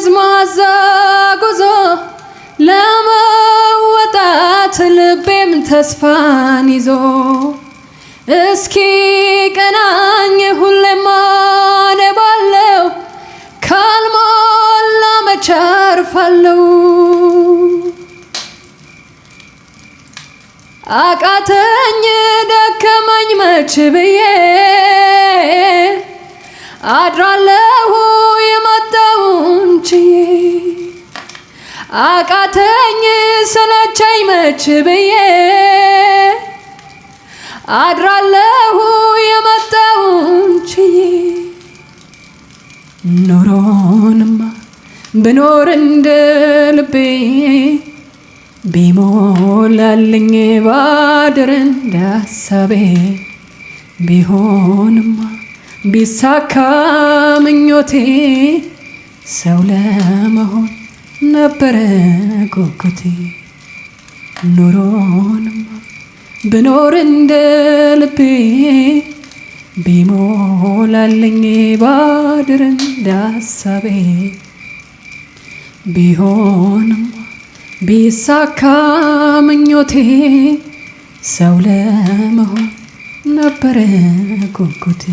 ጠመዝማዛ ጉዞ ለመወጣት ልቤም ተስፋን ይዞ እስኪ ቀናኝ ሁሌም አነባለው ካልሞላ መቼ አርፋለው አቃተኝ ደከመኝ መች ብዬ አድራለሁ የመጣውን ችዬ አቃተኝ ሰለቸኝ መች ብዬ አድራለሁ የመጣውን ችዬ ኑሮንማ ብኖር እንደ ልቤ ቢሞላልኝ ባድር እንደ ሐሳቤ ቢሆንማ ቢሳካ ምኞቴ ሰው ለመሆን ነበረ ጉጉቴ ኑሮንማ ብኖር እንደ ልቤ ቢሞላልኝ ባድር እንደ ሐሳቤ ቢሆንማ ቢሳካ ምኞቴ ሰው ለመሆን ነበረ ጉጉቴ